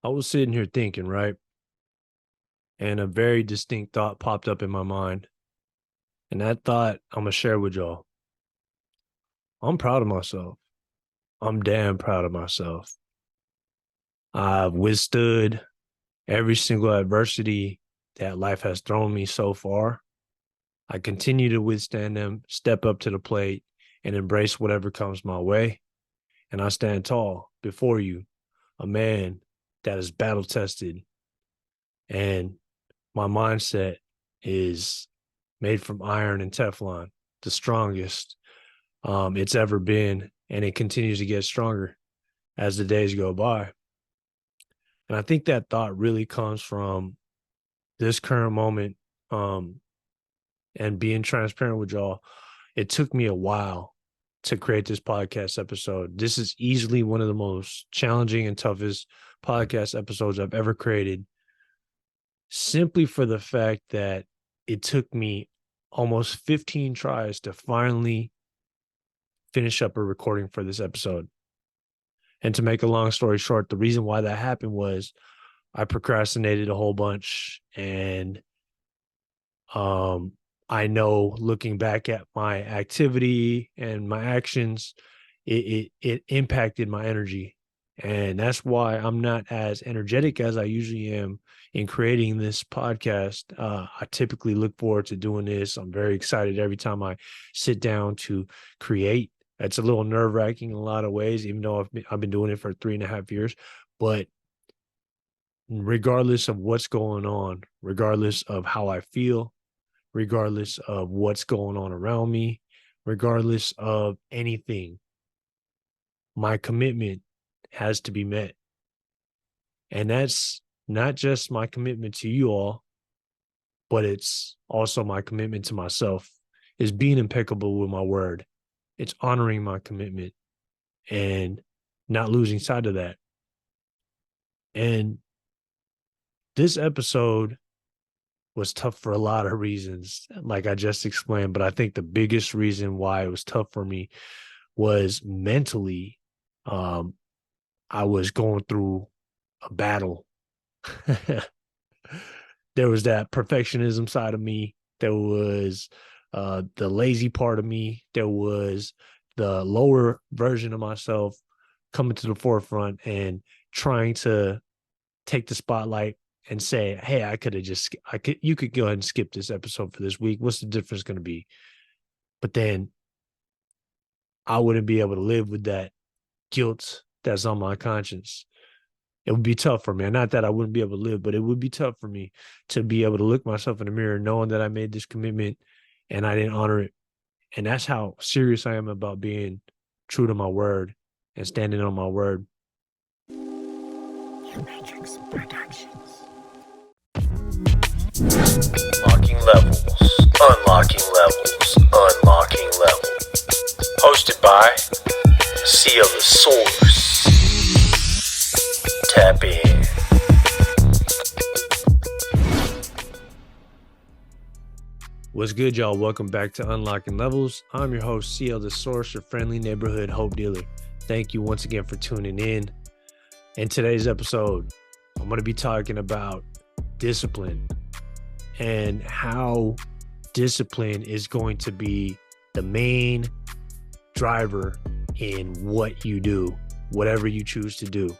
I was sitting here thinking, right? And a very distinct thought popped up in my mind. And that thought I'm going to share with y'all. I'm proud of myself. I'm damn proud of myself. I've withstood every single adversity that life has thrown me so far. I continue to withstand them, step up to the plate, and embrace whatever comes my way. And I stand tall before you, a man that is battle tested. And my mindset is made from iron and Teflon, the strongest it's ever been. And it continues to get stronger as the days go by. And I think that thought really comes from this current moment and being transparent with y'all. It took me a while to create this podcast episode. This is easily one of the most challenging and toughest podcast episodes I've ever created, simply for the fact that it took me almost 15 tries to finally finish up a recording for this episode. And to make a long story short, the reason why that happened was I procrastinated a whole bunch. And I know, looking back at my activity and my actions, it impacted my energy. And that's why I'm not as energetic as I usually am in creating this podcast. I typically look forward to doing this. I'm very excited every time I sit down to create. It's a little nerve-wracking in a lot of ways, even though I've been doing it for 3.5 years. But regardless of what's going on, regardless of how I feel, regardless of what's going on around me, regardless of anything, my commitment has to be met. And that's not just my commitment to you all, but it's also my commitment to myself, is being impeccable with my word. It's honoring my commitment and not losing sight of that. And this episode was tough for a lot of reasons, like I just explained. But I think the biggest reason why it was tough for me was mentally. I was going through a battle. There was that perfectionism side of me. There was the lazy part of me. There was the lower version of myself coming to the forefront and trying to take the spotlight and say, hey, you could go ahead and skip this episode for this week. What's the difference going to be? But then I wouldn't be able to live with that guilt that's on my conscience. It would be tough for me. Not that I wouldn't be able to live, but it would be tough for me to be able to look myself in the mirror knowing that I made this commitment and I didn't honor it. And that's how serious I am about being true to my word and standing on my word. Matrix Productions. Unlocking levels, unlocking levels. Hosted by Seal the Source. Tap in. What's good, y'all? Welcome back to Unlocking Levels. I'm your host, CL the Source, your friendly neighborhood hope dealer. Thank you once again for tuning in. In today's episode, I'm going to be talking about discipline and how discipline is going to be the main driver in what you do, whatever you choose to do.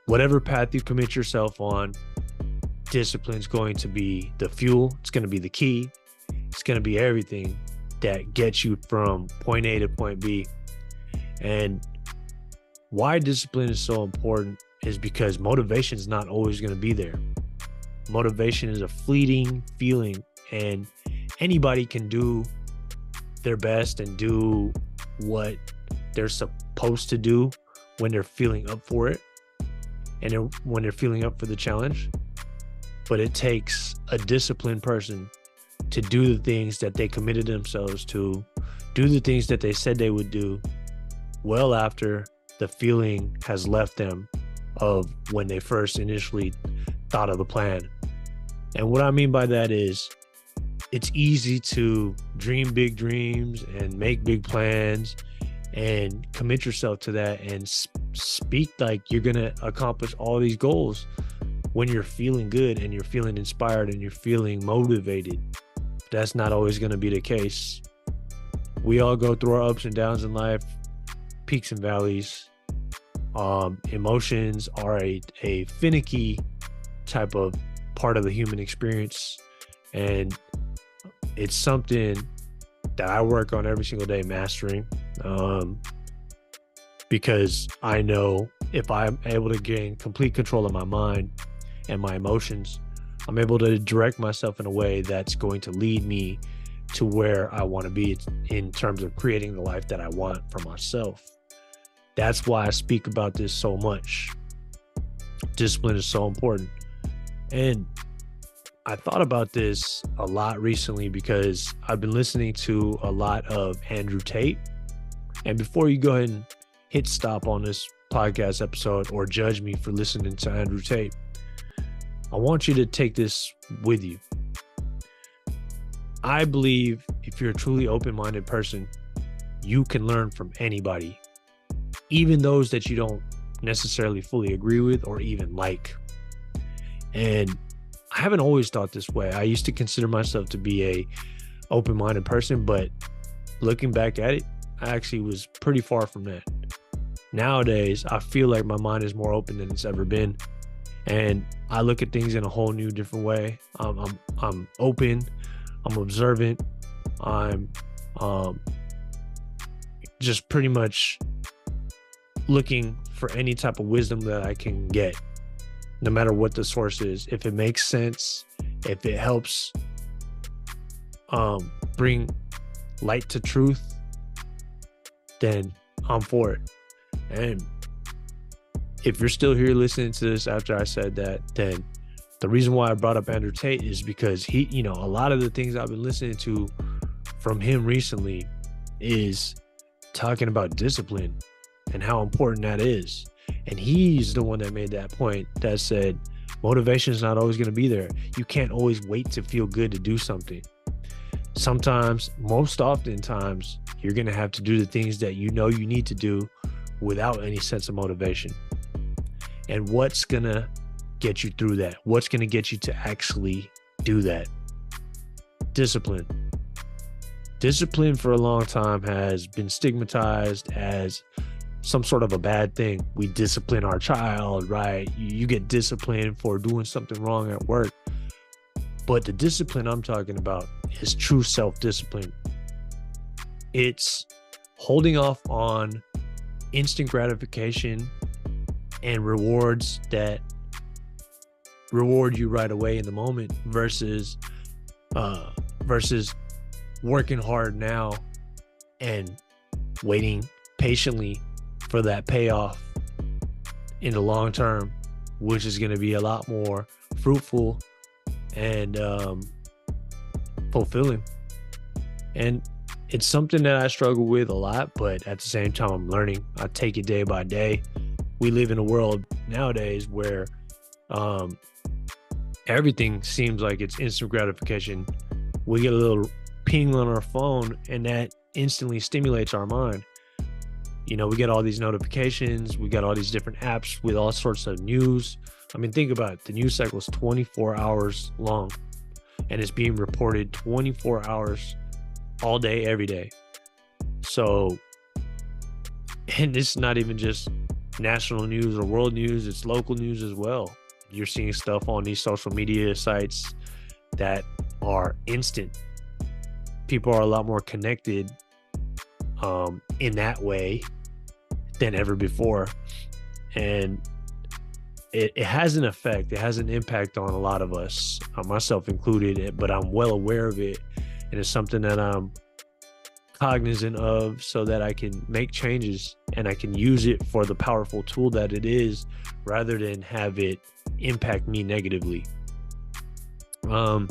Whatever path you commit yourself on, discipline is going to be the fuel. It's going to be the key. It's going to be everything that gets you from point A to point B. And why discipline is so important is because motivation is not always going to be there. Motivation is a fleeting feeling, and anybody can do their best and do what they're supposed to do when they're feeling up for it and when they're feeling up for the challenge. But it takes a disciplined person to do the things that they committed themselves to, do the things that they said they would do well after the feeling has left them of when they first initially thought of the plan. And what I mean by that is it's easy to dream big dreams and make big plans and commit yourself to that and speak like you're going to accomplish all these goals when you're feeling good and you're feeling inspired and you're feeling motivated. That's not always going to be the case. We all go through our ups and downs in life, peaks and valleys. Emotions are a finicky type of part of the human experience, and it's something that I work on every single day mastering, because I know if I'm able to gain complete control of my mind and my emotions, I'm able to direct myself in a way that's going to lead me to where I want to be in terms of creating the life that I want for myself. That's why I speak about this so much. Discipline is so important. And I thought about this a lot recently because I've been listening to a lot of Andrew Tate. And before you go ahead and hit stop on this podcast episode or judge me for listening to Andrew Tate, I want you to take this with you. I believe if you're a truly open-minded person, you can learn from anybody, even those that you don't necessarily fully agree with or even like. And I haven't always thought this way. I used to consider myself to be a open-minded person, but looking back at it, I actually was pretty far from that. Nowadays, I feel like my mind is more open than it's ever been. And I look at things in a whole new different way. I'm open, I'm observant, I'm just pretty much looking for any type of wisdom that I can get, no matter what the source is. If it makes sense, if it helps bring light to truth, then I'm for it. And if you're still here listening to this after I said that, then the reason why I brought up Andrew Tate is because he, a lot of the things I've been listening to from him recently is talking about discipline and how important that is. And he's the one that made that point that said, motivation is not always going to be there. You can't always wait to feel good to do something. Sometimes, most oftentimes, you're going to have to do the things that you know you need to do without any sense of motivation. And what's going to get you through that? What's going to get you to actually do that? Discipline. Discipline for a long time has been stigmatized as some sort of a bad thing. We discipline our child, right? You get disciplined for doing something wrong at work. But the discipline I'm talking about is true self-discipline. It's holding off on instant gratification and rewards that reward you right away in the moment versus working hard now and waiting patiently for that payoff in the long term, which is going to be a lot more fruitful and fulfilling. And it's something that I struggle with a lot, but at the same time, I'm learning. I take it day by day. We live in a world nowadays where everything seems like it's instant gratification. We get a little ping on our phone and that instantly stimulates our mind. We get all these notifications. We got all these different apps with all sorts of news. I mean, think about it. The news cycle is 24 hours long and it's being reported 24 hours all day, every day. So, and it's not even just national news or world news, it's local news as well. You're seeing stuff on these social media sites that are instant. People are a lot more connected in that way than ever before. And it has an effect. It has an impact on a lot of us, myself included, but I'm well aware of it. And it's something that I'm cognizant of so that I can make changes and I can use it for the powerful tool that it is rather than have it impact me negatively. Going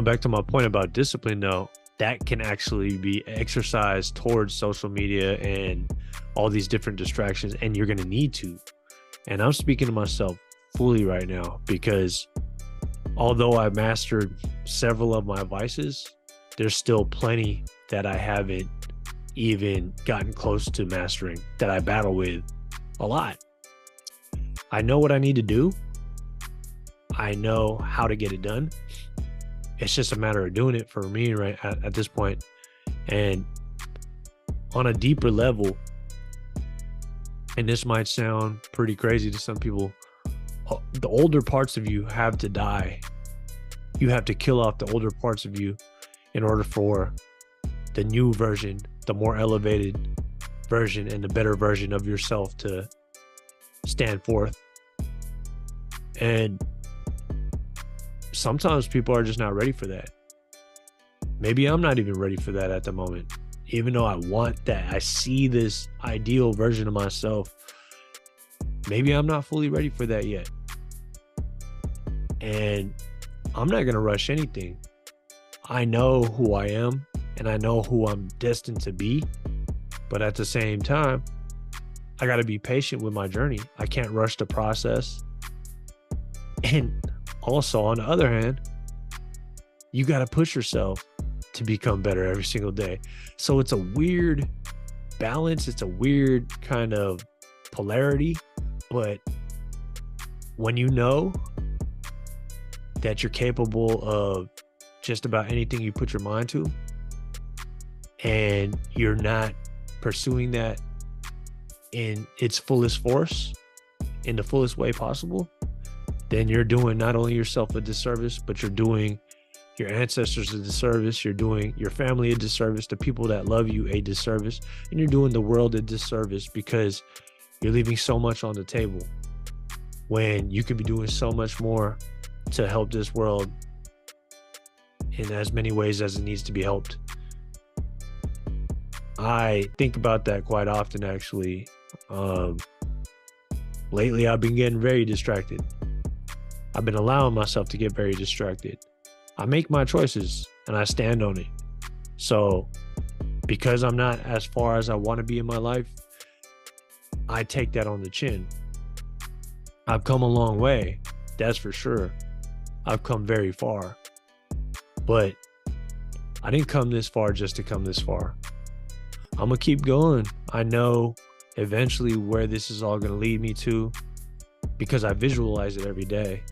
back to my point about discipline though, that can actually be exercised towards social media and all these different distractions, and you're going to need to. And I'm speaking to myself fully right now because although I mastered several of my vices, there's still plenty that I haven't even gotten close to mastering, that I battle with a lot. I know what I need to do. I know how to get it done. It's just a matter of doing it for me right at this point. And on a deeper level, and this might sound pretty crazy to some people, the older parts of you have to die. You have to kill off the older parts of you in order for the new version, the more elevated version and the better version of yourself to stand forth. And sometimes people are just not ready for that. Maybe I'm not even ready for that at the moment. Even though I want that, I see this ideal version of myself. Maybe I'm not fully ready for that yet. And I'm not going to rush anything. I know who I am and I know who I'm destined to be. But at the same time, I got to be patient with my journey. I can't rush the process. And also, on the other hand, you got to push yourself to become better every single day. So it's a weird balance. It's a weird kind of polarity. But when you know that you're capable of just about anything you put your mind to, and you're not pursuing that in its fullest force, in the fullest way possible, then you're doing not only yourself a disservice, but you're doing your ancestors a disservice, you're doing your family a disservice, the people that love you a disservice, and you're doing the world a disservice, because you're leaving so much on the table when you could be doing so much more to help this world in as many ways as it needs to be helped. I think about that quite often, actually. Lately, I've been getting very distracted. I've been allowing myself to get very distracted. I make my choices and I stand on it. So because I'm not as far as I want to be in my life, I take that on the chin. I've come a long way, that's for sure. I've come very far. But I didn't come this far just to come this far. I'm going to keep going. I know eventually where this is all going to lead me to, because I visualize it every day.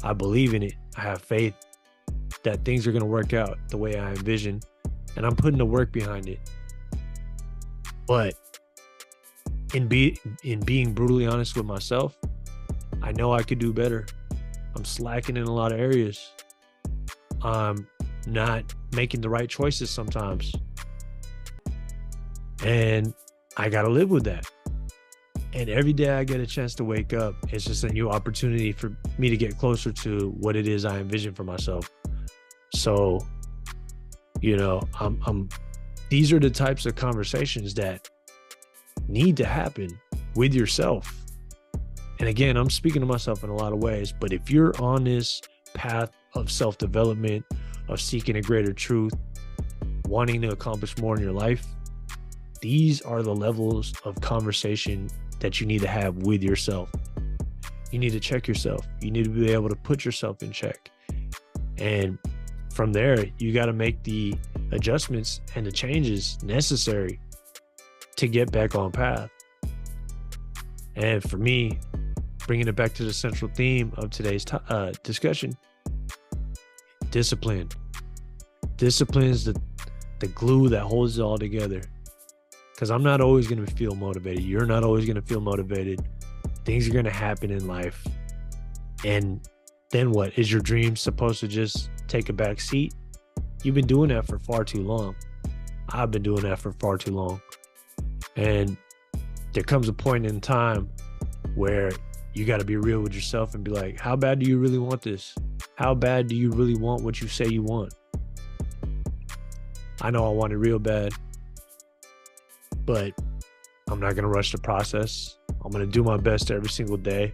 I believe in it. I have faith that things are going to work out the way I envision, and I'm putting the work behind it. But in being brutally honest with myself, I know I could do better. I'm slacking in a lot of areas. I'm not making the right choices sometimes. And I got to live with that. And every day I get a chance to wake up, it's just a new opportunity for me to get closer to what it is I envision for myself. So, these are the types of conversations that need to happen with yourself. And again, I'm speaking to myself in a lot of ways, but if you're on this path of self-development, of seeking a greater truth, wanting to accomplish more in your life, these are the levels of conversation that you need to have with yourself. You need to check yourself. You need to be able to put yourself in check. And from there, you got to make the adjustments and the changes necessary to get back on path. And for me, bringing it back to the central theme of today's discussion, discipline. Discipline is the glue that holds it all together. Because I'm not always going to feel motivated. You're not always going to feel motivated. Things are going to happen in life. And then what? Is your dream supposed to just take a back seat? You've been doing that for far too long. I've been doing that for far too long. And there comes a point in time where you got to be real with yourself and be like, how bad do you really want this? How bad do you really want what you say you want? I know I want it real bad, but I'm not going to rush the process. I'm going to do my best every single day.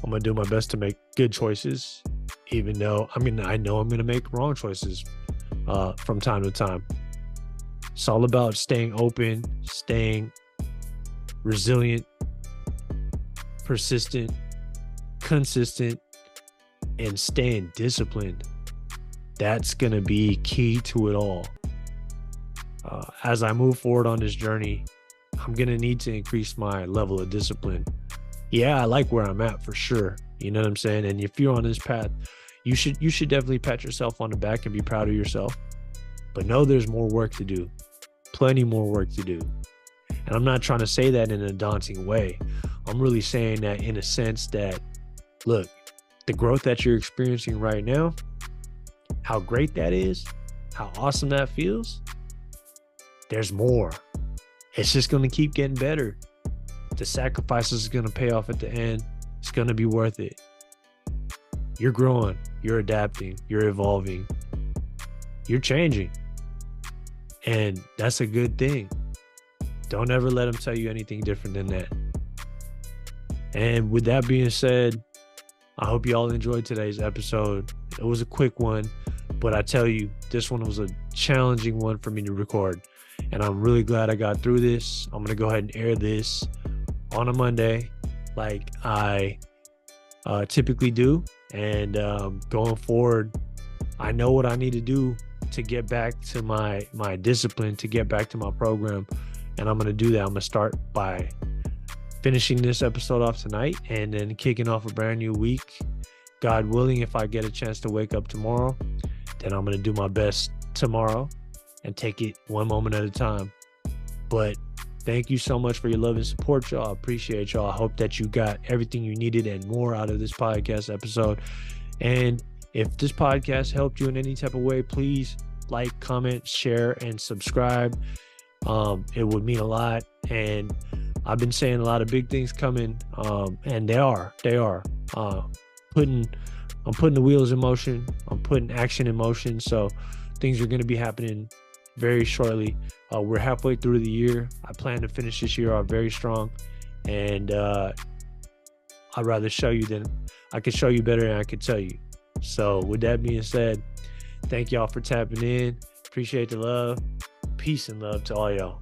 I'm going to do my best to make good choices, even though, I know I'm going to make wrong choices from time to time. It's all about staying open, staying resilient, persistent, consistent, and staying disciplined. That's going to be key to it all. As I move forward on this journey, I'm going to need to increase my level of discipline. Yeah, I like where I'm at for sure. You know what I'm saying? And if you're on this path, you should definitely pat yourself on the back and be proud of yourself. But know there's more work to do. Plenty more work to do. And I'm not trying to say that in a daunting way. I'm really saying that in a sense that, look, the growth that you're experiencing right now, how great that is, how awesome that feels, there's more. It's just going to keep getting better. The sacrifices is going to pay off at the end. It's going to be worth it. You're growing, you're adapting, you're evolving, you're changing. And that's a good thing. Don't ever let them tell you anything different than that. And with that being said, I hope you all enjoyed today's episode. It was a quick one, but I tell you, this one was a challenging one for me to record. And I'm really glad I got through this. I'm going to go ahead and air this on a Monday like I typically do. And going forward, I know what I need to do to get back to my discipline, to get back to my program. And I'm going to do that. I'm going to start by finishing this episode off tonight and then kicking off a brand new week. God willing, if I get a chance to wake up tomorrow, then I'm going to do my best tomorrow and take it one moment at a time. But thank you so much for your love and support, y'all. I appreciate y'all. I hope that you got everything you needed and more out of this podcast episode. And if this podcast helped you in any type of way, please like, comment, share, and subscribe. It would mean a lot. And I've been saying a lot of big things coming, and they are. I'm putting the wheels in motion. I'm putting action in motion. So things are going to be happening very shortly. We're halfway through the year. I plan to finish this year off very strong, and I'd rather show you than I could show you better than I could tell you. So with that being said, thank y'all for tapping in. Appreciate the love. Peace and love to all y'all.